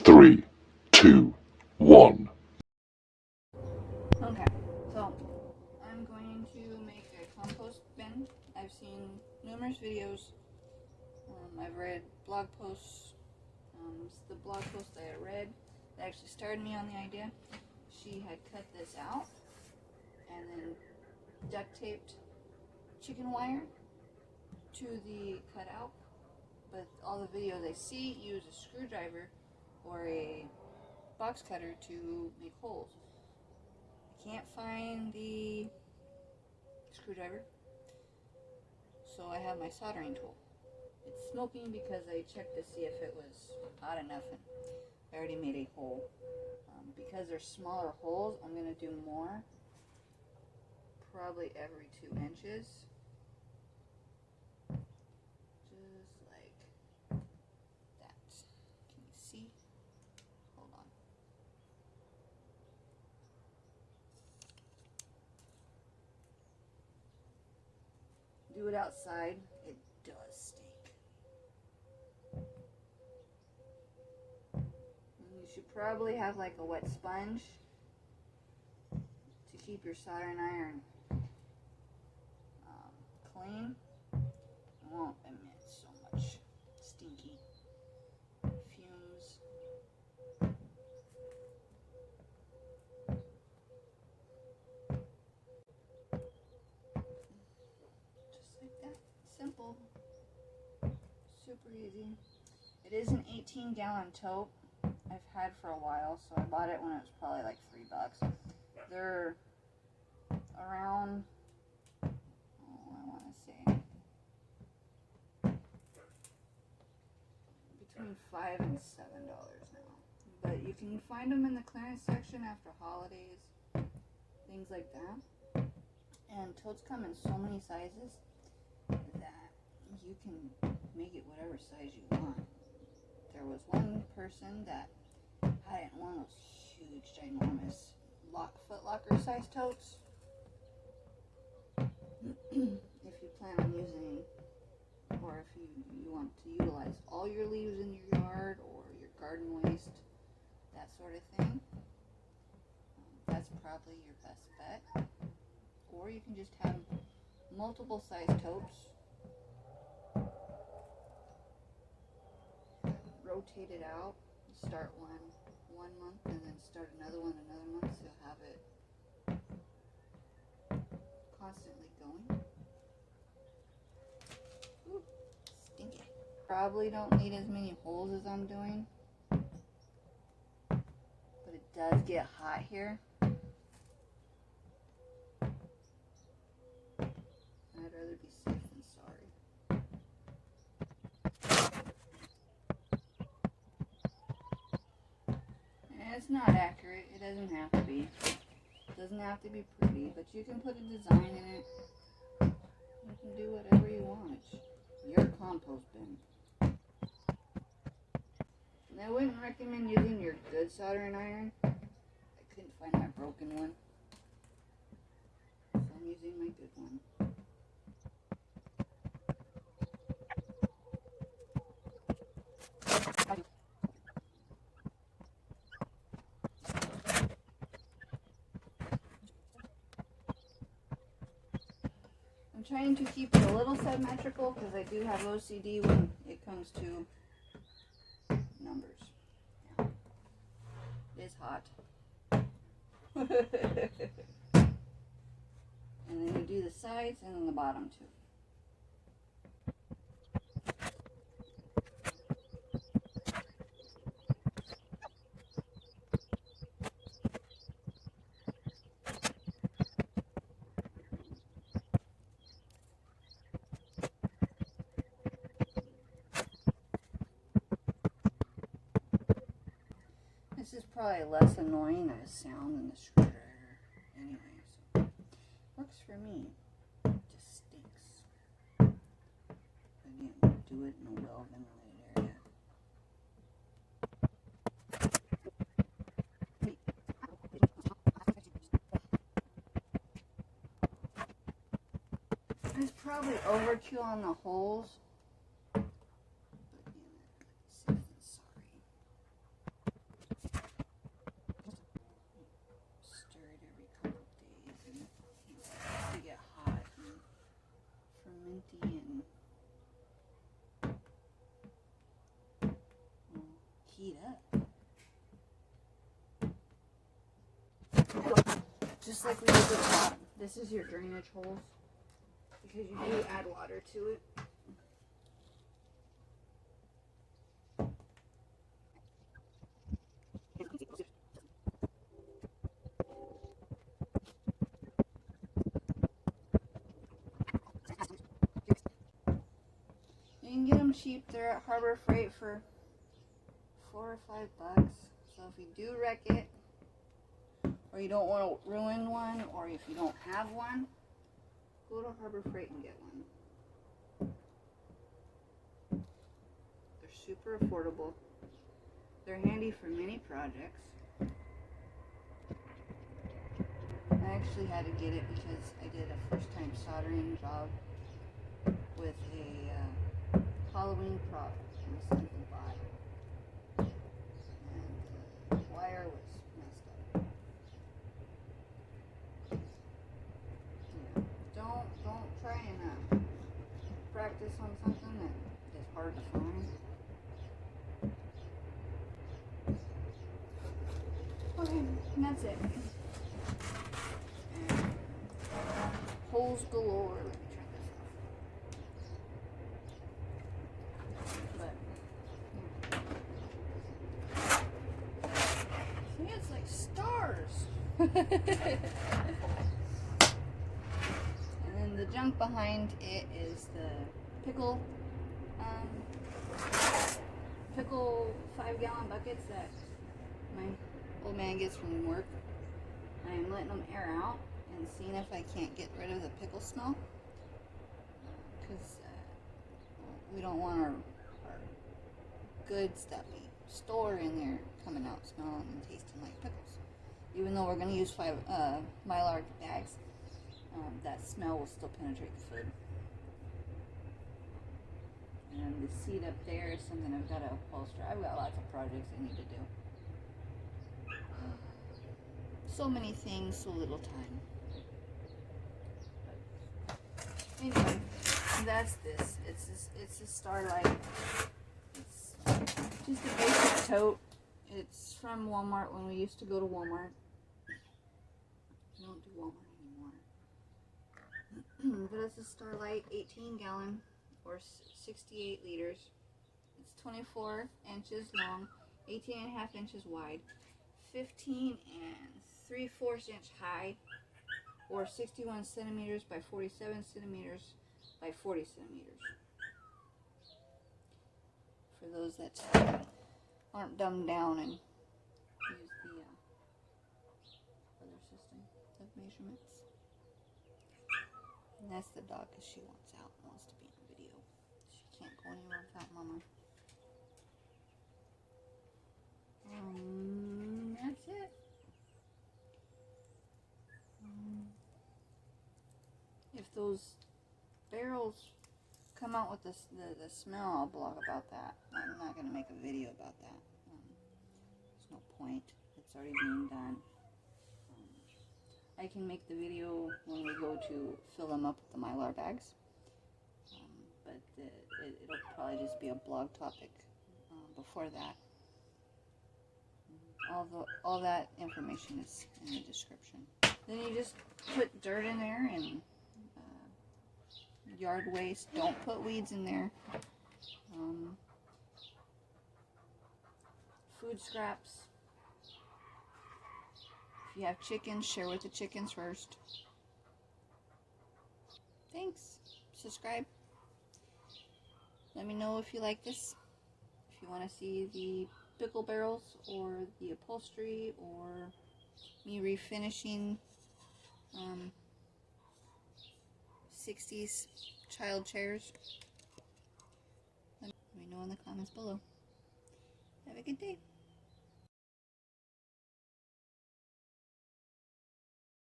3, 2, 1. Okay, so I'm going to make a compost bin. I've seen numerous videos. I've read blog posts. The blog post that I read that actually started me on the idea. She had cut this out and then duct taped chicken wire to the cutout. But all the videos I see use a screwdriver or a box cutter to make holes. I can't find the screwdriver, so I have my soldering tool. It's smoking because I checked to see if it was hot enough, and I already made a hole. Because they're smaller holes, I'm going to do more, probably every 2 inches, just like that. Can you see? Hold on. Do it outside, it does stink. You should probably have like a wet sponge to keep your soldering iron clean. It won't emit so much stinky fumes. Just like that. Simple. Super easy. It is an 18-gallon tote I've had for a while, so I bought it when it was probably like $3. They're around, I want to say, between $5 and $7 now. But you can find them in the clearance section after holidays, things like that. And totes come in so many sizes that you can make it whatever size you want. There was one person that had it in one of those huge, ginormous Foot Locker size totes. If you plan on using, or if you want to utilize all your leaves in your yard or your garden waste, that sort of thing, that's probably your best bet. Or you can just have multiple size totes, rotate it out, start one month and then start another one another month, so you'll have it constantly going. Ooh, stinky. Probably don't need as many holes as I'm doing, but it does get hot here. I'd rather be safe than sorry. And it's not accurate. It doesn't have to be. It doesn't have to be pretty, but you can put a design in it. You can do whatever you want. It's your compost bin. And I wouldn't recommend using your good soldering iron. I couldn't find my broken one, so I'm using my good one. I'm trying to keep it a little symmetrical because I do have OCD when it comes to numbers. Yeah. It is hot. And then you do the sides and then the bottom too. This is probably less annoying as sound than the screwdriver anyway, so works for me. It just stinks. Again, do it in a well ventilated area. It's probably overkill on the holes. But again, safe than sorry. heat up. Just like we did with the bottom. This is your drainage holes because you do add water to it. You can get them cheap. They're at Harbor Freight for $4 or $5. So if you do wreck it, or you don't want to ruin one, or if you don't have one, go to Harbor Freight and get one. They're super affordable. They're handy for many projects. I actually had to get it because I did a first-time soldering job with a Halloween prop my son had bought, and the wire was messed up. Yeah. Don't try and practice on something that is hard to find. Okay, and that's it. And holes galore. Let me turn this off. But see, it's like stars. And then the junk behind it is the pickle 5-gallon buckets that my old man gets from work. I'm letting them air out and seeing if I can't get rid of the pickle smell, because we don't want our goods that we store in there coming out smelling and tasting like pickles. Even though we're going to use 5 Mylar bags, that smell will still penetrate the food. And the seat up there is something I've got to upholster. I've got lots of projects I need to do. So many things, so little time. But anyway, that's this. It's a Starlight. It's just a basic tote. It's from Walmart when we used to go to Walmart. I don't do Walmart anymore. But it's a Starlight 18-gallon or 68 liters. It's 24 inches long, 18.5 inches wide, 15 3/4 inch high, or 61 centimeters by 47 centimeters by 40 centimeters. For those that aren't dumbed down and use the other system of measurements. And that's the dog because she wants out and wants to be in the video. She can't go anywhere without Mama. That's it. If those barrels come out with the smell, I'll blog about that. I'm not going to make a video about that. There's no point. It's already being done. I can make the video when we go to fill them up with the Mylar bags. But it'll probably just be a blog topic before that. All that information is in the description. Then you just put dirt in there and yard waste. Don't put weeds in there. Food scraps. If you have chickens, share with the chickens first. Thanks. Subscribe. Let me know if you like this. If you want to see the pickle barrels or the upholstery or me refinishing 60s child chairs, let me know in the comments below. Have a good day.